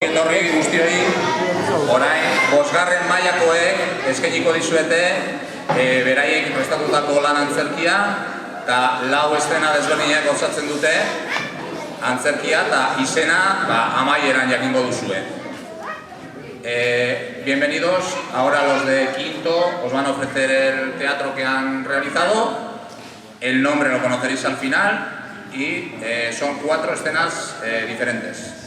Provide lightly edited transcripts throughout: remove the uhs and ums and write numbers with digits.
Etorri guztioi, orain, 5. mailakoek eskainiko dizuete beraiek prestatutako lan antzerkia eta 4 eszena desberdinak osatzen dute antzerkia eta izena amaieran jakingo duzue. Bienvenidos, ahora los de quinto os van a ofrecer el teatro que han realizado, el nombre lo conoceréis al final y son 4 escenas diferentes.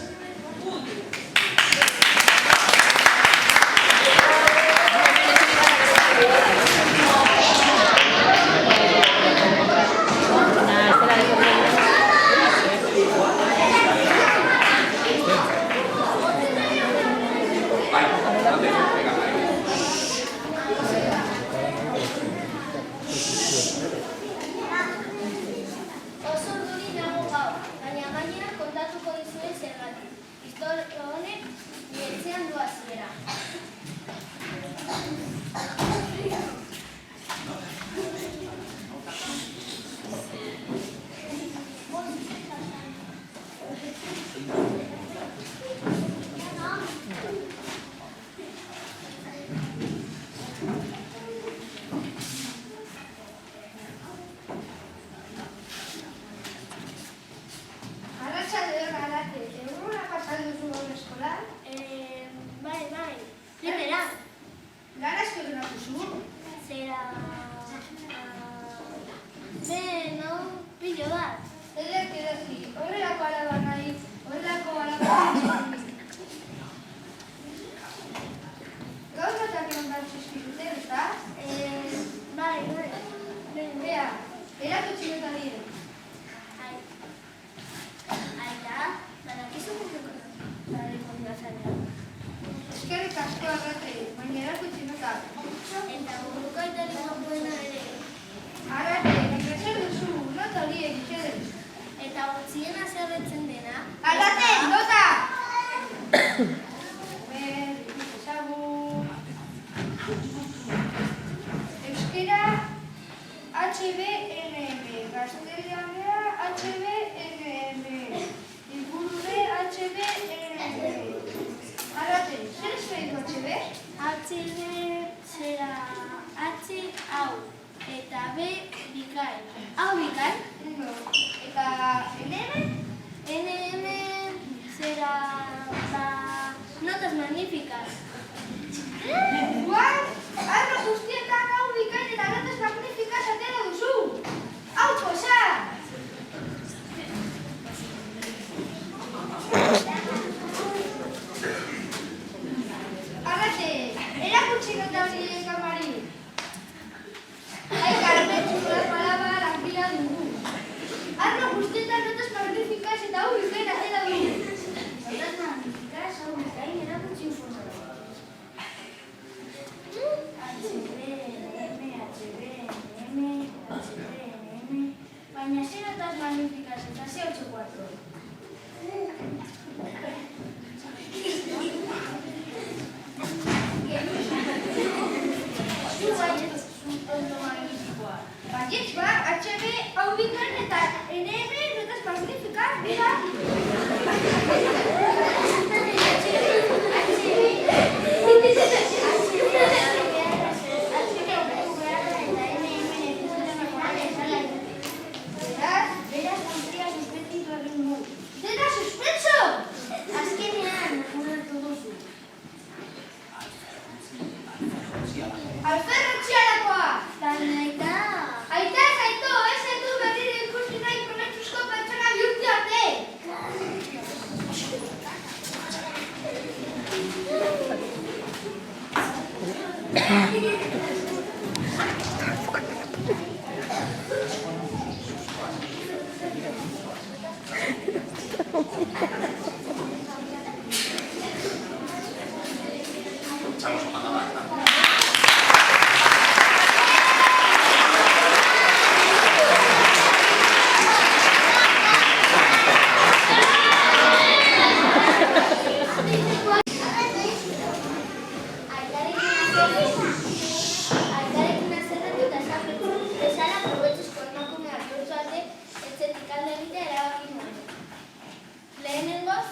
Lehenengoz,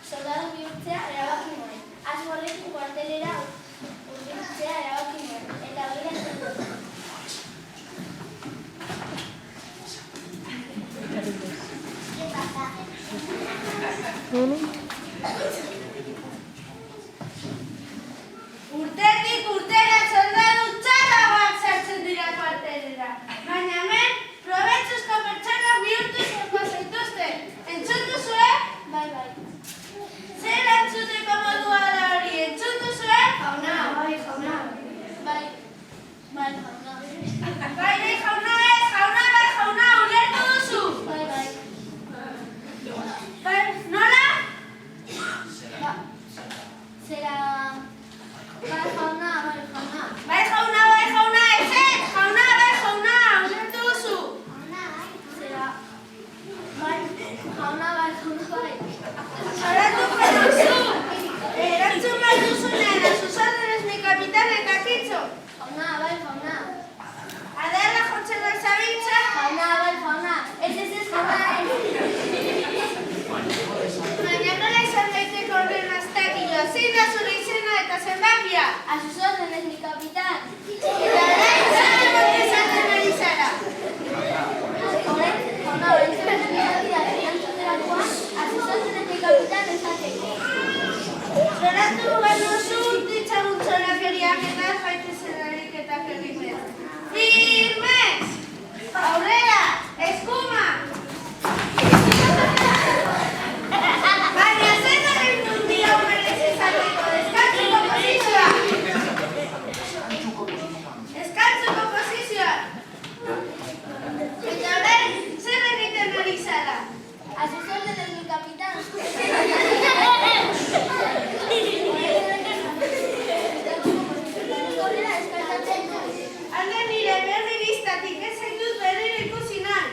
soldadu bihurtzea Zera... Bai jauna, ezen! Jauna, ulertu duzu! Zera... Bai jauna. Zoratuko duzu! Erantzun bat duzunean, a sus órdenes mi capitán eta kitxo! Jauna. Adarra jotzen da zabiltza? Jauna. Ez, jauna. Baina nola izan daiteko horren aztakillo? Zein da zure izena eta zenbakia? A sus órdenes mi capitán. Eta orain zer emote izaten ari zara? Jauna, a sus órdenes mi capitán esateko. Zoratu baduzu ditzagun txolakeriak eta faitezen ariketak egiten. Firmes! Aurrera! Eskuma! Baina zer da gendun dio merez izateko deskantzuko posizioa! Eta orain, zer egiten ari zara? A sus órdenes mi capitán. Alde nire berri biztatik ez zaitut berriro ikusi nahi.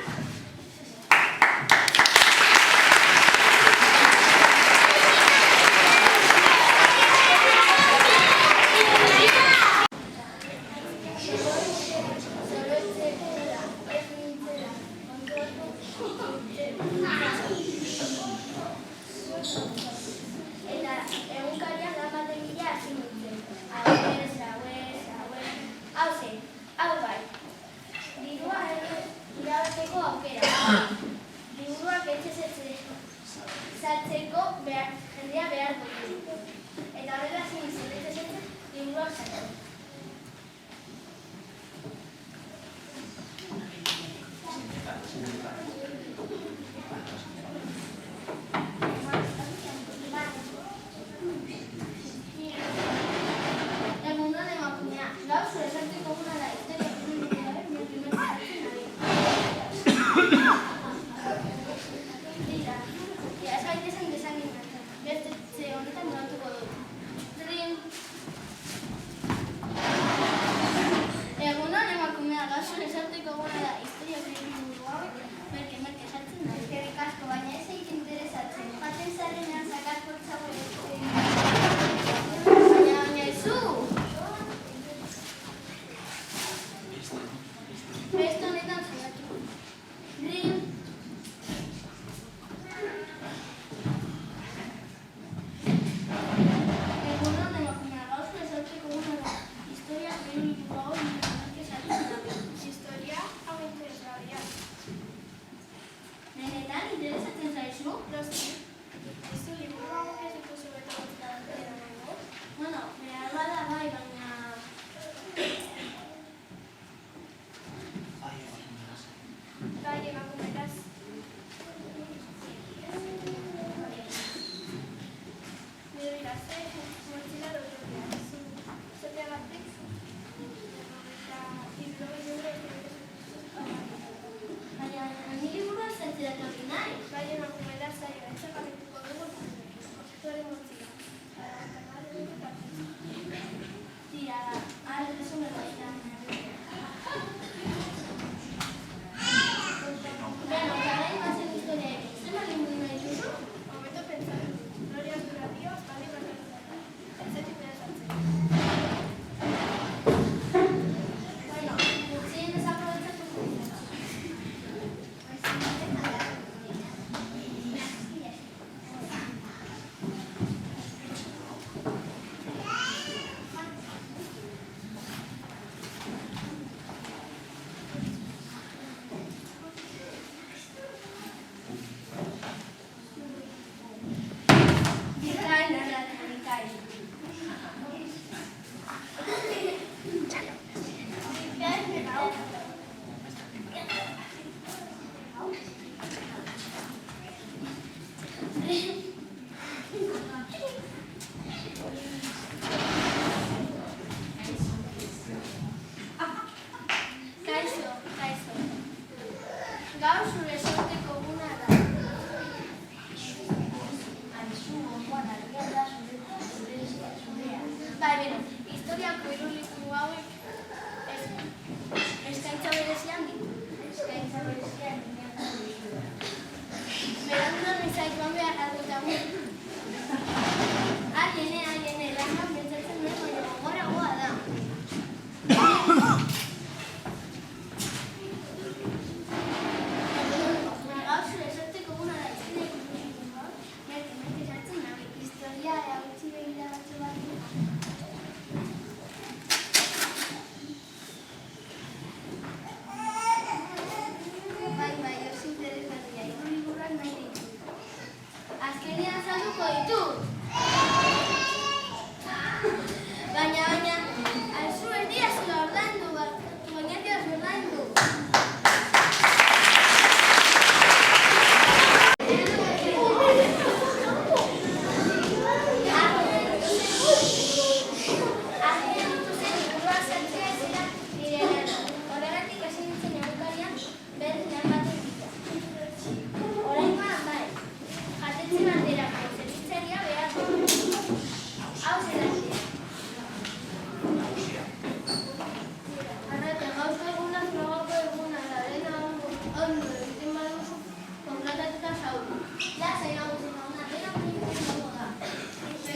Eta egunkarian lamaten gila hasi nintzen. Hauez, hau bai. Dirua irabazteko aukera. Liburuak etxez sartzeko jendea behar dugu. Eta horrela hasi nintzen etxez liburuak sartzeko.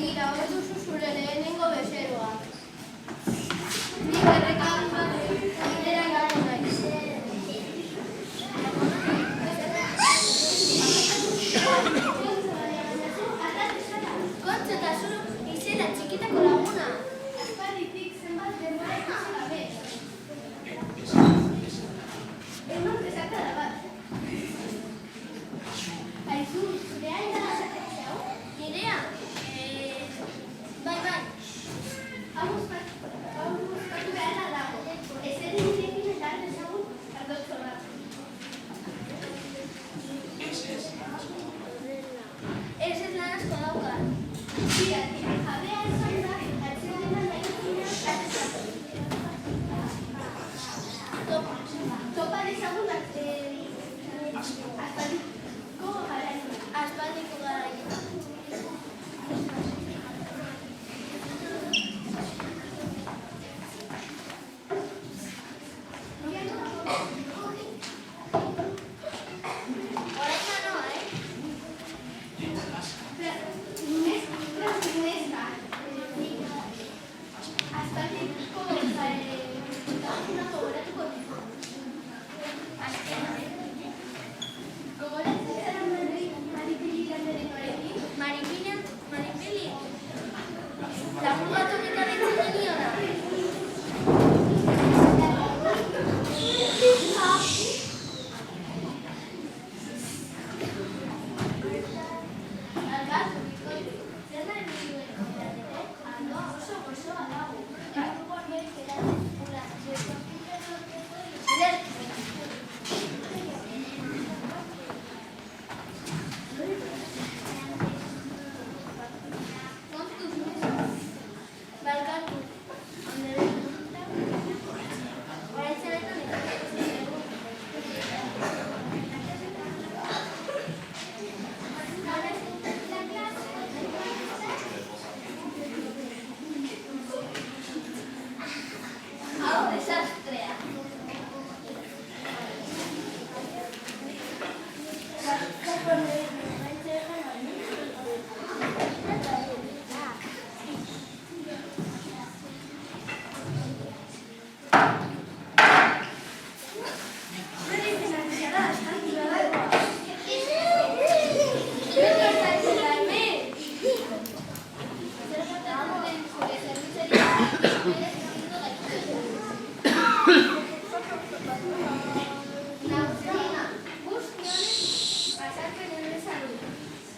Begira, hor duzu zure lehenengo bezeroa. Nik errekan bidera gago naiz. Kontxo eta zuru izena txikitako laguna. Aspalditik zenbat denbora ikusi gabe. Eman bezakada bat. Aizu, zurea eta lasaketxe hau? Nirea? Bai. Hau buskatu beharra dago. Ez ere nirekin eta dezagun ardotzo bat. Ez lan asko dauka. Tira, jabea esan da, atzerena nahi topa dezagun aspaldiko garaia.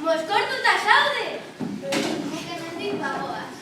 Moskortuta zaude! Nik hemendik bagoaz.